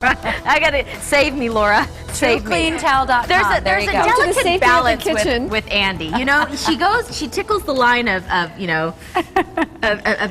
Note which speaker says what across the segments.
Speaker 1: I gotta save me, Laura. Save me.
Speaker 2: TrueCleanTowel.com.
Speaker 1: There's a delicate balance with Andy. You know, she tickles the line of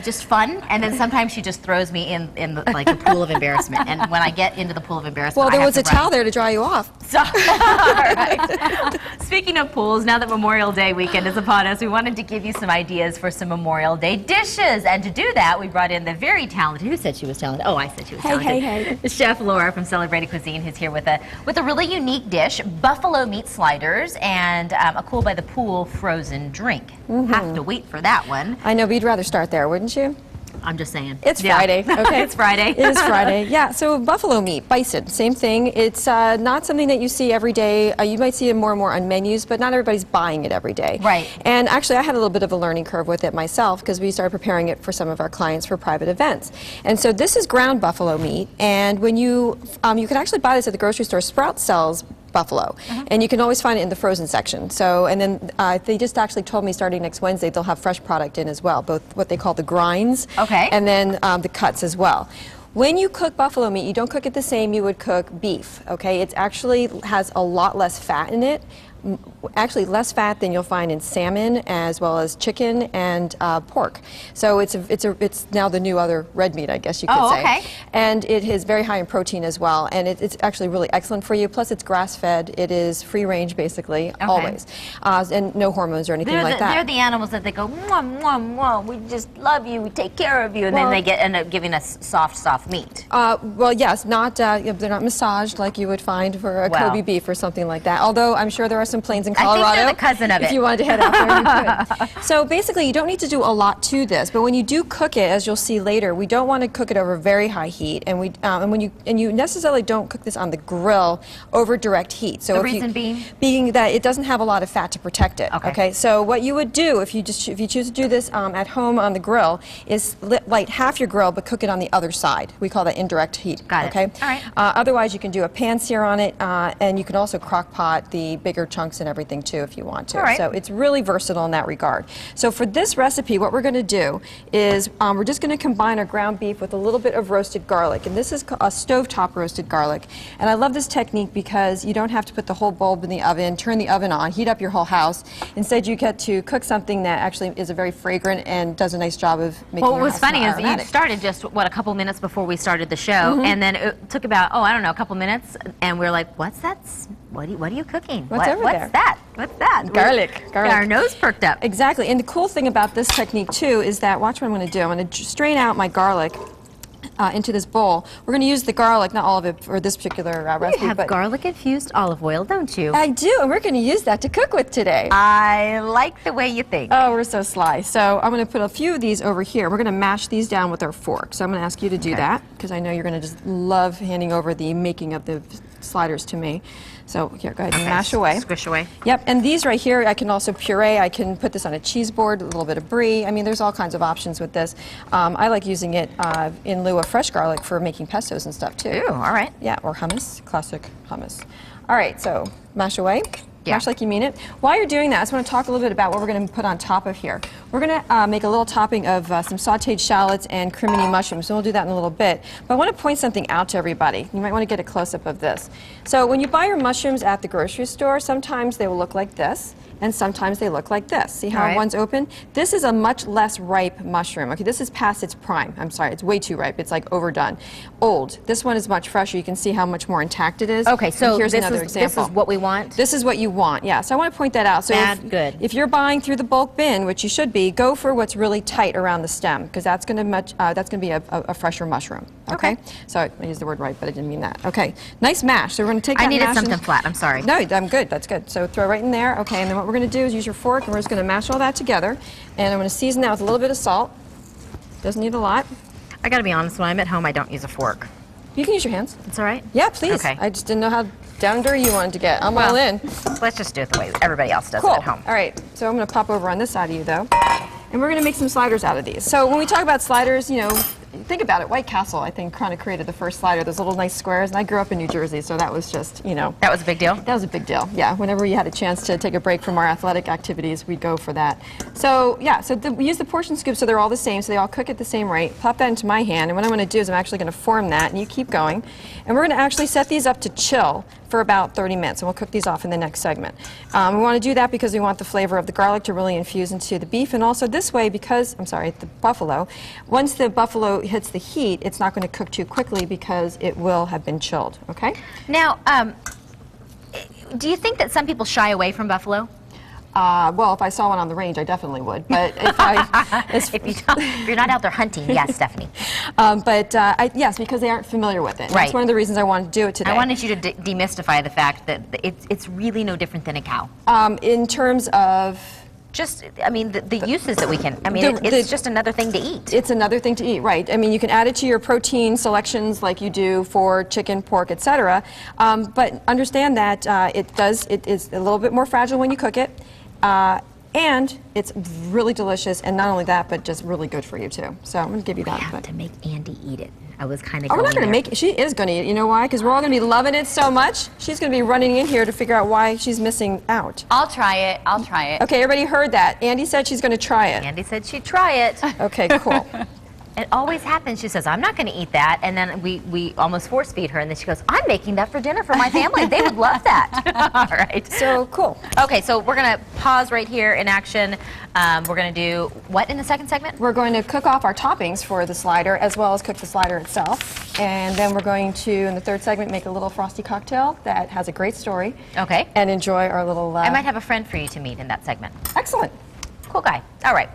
Speaker 1: just fun, and then sometimes she just throws me in like the pool of embarrassment. And when I get into the pool of embarrassment,
Speaker 3: well, there was a towel there to dry you off.
Speaker 1: So, all right. Speaking of pools, now that Memorial Day weekend is upon us, we wanted to give you some ideas for some Memorial Day dishes. And to do that, we brought in the very talented. Who said she was talented? Oh, I said she was talented.
Speaker 3: Hey.
Speaker 1: Chef Laura from Celebrated Cuisine, who's here with a really unique dish: buffalo meat sliders and a cool by the pool frozen drink. Have to wait for that one.
Speaker 3: I know, but you'd rather start there, wouldn't you?
Speaker 1: I'm just saying.
Speaker 3: It's Friday, okay?
Speaker 1: It's Friday.
Speaker 3: It is Friday, yeah. So buffalo meat, bison, same thing. It's not something that you see every day. You might see it more and more on menus, but not everybody's buying it every day.
Speaker 1: Right.
Speaker 3: And actually, I had a little bit of a learning curve with it myself because we started preparing it for some of our clients for private events. And so this is ground buffalo meat, and when you can actually buy this at the grocery store. Sprout sells buffalo, and you can always find it in the frozen section. So, and then they just actually told me starting next Wednesday they'll have fresh product in as well, both what they call the grinds, and then the cuts as well. When you cook buffalo meat, you don't cook it the same you would cook beef. Okay, it actually has a lot less fat in it. Actually, less fat than you'll find in salmon, as well as chicken and pork. So it's now the new other red meat, I guess you could say.
Speaker 1: Okay.
Speaker 3: And it is very high in protein as well, and it's actually really excellent for you. Plus, it's grass-fed. It is free range, basically, always, and no hormones or anything like that.
Speaker 1: They're the animals that they go, mwah, mwah, mwah, we just love you, we take care of you, and then they end up giving us soft meat.
Speaker 3: Well, yes, they're not massaged like you would find for a Kobe beef or something like that. Although I'm sure there are some plains in Colorado.
Speaker 1: I think they're the cousin of it.
Speaker 3: If you wanted to head out there, you could. So basically, you don't need to do a lot to this, but when you do cook it, as you'll see later, we don't want to cook it over very high heat, and you necessarily don't cook this on the grill over direct heat. So
Speaker 1: the reason
Speaker 3: being that it doesn't have a lot of fat to protect it. Okay. So what you would do if you choose to do this at home on the grill is light half your grill, but cook it on the other side. We call that indirect heat.
Speaker 1: Got it.
Speaker 3: Okay.
Speaker 1: All right.
Speaker 3: Otherwise, you can do a pan sear on it, and you can also crock pot the bigger chunks and everything too if you want to. So it's really versatile in that regard. So for this recipe, what we're going to do is we're just going to combine our ground beef with a little bit of roasted garlic, and this is a stovetop roasted garlic. And I love this technique because you don't have to put the whole bulb in the oven, turn the oven on, heat up your whole house. Instead, you get to cook something that actually is a very fragrant and does a nice job of making
Speaker 1: Well, what
Speaker 3: your
Speaker 1: was
Speaker 3: house
Speaker 1: funny is
Speaker 3: aromatic.
Speaker 1: you started just, a couple minutes before we started the show, and then it took about, I don't know, a couple minutes, and we were like, what's that? What are you cooking?
Speaker 3: What's
Speaker 1: that? What's that?
Speaker 3: Garlic.
Speaker 1: Our nose perked up.
Speaker 3: Exactly. And the cool thing about this technique, too, is that, watch what I'm going to do. I'm going to strain out my garlic into this bowl. We're going to use the garlic, not all of it for this particular recipe.
Speaker 1: You have garlic-infused olive oil, don't you?
Speaker 3: I do, and we're going to use that to cook with today.
Speaker 1: I like the way you think.
Speaker 3: Oh, we're so sly. So I'm going to put a few of these over here. We're going to mash these down with our fork. So I'm going to ask you to do that, because I know you're going to just love handing over the making of the sliders to me. So here, go ahead and mash away.
Speaker 1: Squish away.
Speaker 3: Yep, and these right here, I can also puree. I can put this on a cheese board, a little bit of brie. I mean, there's all kinds of options with this. I like using it in lieu of fresh garlic for making pestos and stuff, too.
Speaker 1: Ooh, all right.
Speaker 3: Yeah, or hummus, classic hummus. All right, so mash away.
Speaker 1: Yeah.
Speaker 3: Mash like you mean it. While you're doing that, I just want to talk a little bit about what we're going to put on top of here. We're going to make a little topping of some sautéed shallots and crimini mushrooms, so we'll do that in a little bit. But I want to point something out to everybody. You might want to get a close-up of this. So when you buy your mushrooms at the grocery store, sometimes they will look like this, and sometimes they look like this. See how one's open? This is a much less ripe mushroom. Okay, this is past its prime. I'm sorry, it's way too ripe. It's like overdone. Old. This one is much fresher. You can see how much more intact it is.
Speaker 1: Okay, so
Speaker 3: here's another example.
Speaker 1: This is what we want?
Speaker 3: This is what you want, yeah. So I want to point that out. So if you're buying through the bulk bin, which you should be, go for what's really tight around the stem, because that's going to be a fresher mushroom. Okay. So I used the word right, but I didn't mean that. Okay. Nice mash. So we're going to take that
Speaker 1: I needed
Speaker 3: mash
Speaker 1: something flat. I'm sorry.
Speaker 3: No, I'm good. That's good. So throw it right in there. Okay. And then what we're going to do is use your fork, and we're just going to mash all that together. And I'm going to season that with a little bit of salt. Doesn't need a lot.
Speaker 1: I got to be honest. When I'm at home, I don't use a fork.
Speaker 3: You can use your hands.
Speaker 1: It's all right?
Speaker 3: Yeah, please.
Speaker 1: Okay.
Speaker 3: I just didn't know how down and dirty you wanted to get. I'm all in.
Speaker 1: Let's just do it the way everybody else does
Speaker 3: Cool.
Speaker 1: it at home.
Speaker 3: All right. So I'm going to pop over on this side of you, though. And we're going to make some sliders out of these. So when we talk about sliders, you know, think about it, White Castle, I think, kind of created the first slider, those little nice squares, and I grew up in New Jersey, so that was just, you know.
Speaker 1: That was a big deal?
Speaker 3: That was a big deal, yeah. Whenever we had a chance to take a break from our athletic activities, we'd go for that. So, yeah, so we use the portion scoop so they're all the same, so they all cook at the same rate. Pop that into my hand, and what I'm going to do is I'm actually going to form that, and you keep going. And we're going to actually set these up to chill for about 30 minutes, and we'll cook these off in the next segment. We want to do that because we want the flavor of the garlic to really infuse into the beef, and also this way, because, the buffalo, once the buffalo hits the heat, it's not going to cook too quickly because it will have been chilled, okay?
Speaker 1: Now, do you think that some people shy away from buffalo?
Speaker 3: Well, if I saw one on the range, I definitely would. But
Speaker 1: if you're not out there hunting, yes, Stephanie.
Speaker 3: Yes, because they aren't familiar with it. And
Speaker 1: Right.
Speaker 3: That's one of the reasons I wanted to do it today.
Speaker 1: I wanted you to demystify the fact that it's really no different than a cow.
Speaker 3: In terms of...
Speaker 1: Just, the uses that we can,
Speaker 3: The-
Speaker 1: it's just another thing to eat.
Speaker 3: It's another thing to eat, right. I mean, you can add it to your protein selections like you do for chicken, pork, etc. But understand that it is a little bit more fragile when you cook it. And it's really delicious, and not only that, but just really good for you too. So I'm going to give you that.
Speaker 1: I have to make Andy eat it. I was kind of
Speaker 3: We're not going to make it. She is going to eat it. You know why? Because we're all going to be loving it so much. She's going to be running in here to figure out why she's missing out.
Speaker 2: I'll try it. I'll try it.
Speaker 3: Okay, everybody heard that. Andy said she's going to try it.
Speaker 1: Andy said she'd try it.
Speaker 3: Okay, cool.
Speaker 1: It always happens. She says, I'm not going to eat that. And then we almost force feed her. And then she goes, I'm making that for dinner for my family. They would love that. All right.
Speaker 3: So cool.
Speaker 1: Okay, so we're going to pause right here in action. We're going to do what in the second segment?
Speaker 3: We're going to cook off our toppings for the slider as well as cook the slider itself. And then we're going to, in the third segment, make a little frosty cocktail that has a great story.
Speaker 1: Okay.
Speaker 3: And enjoy our little...
Speaker 1: I might have a friend for you to meet in that segment.
Speaker 3: Excellent.
Speaker 1: Cool guy. All right.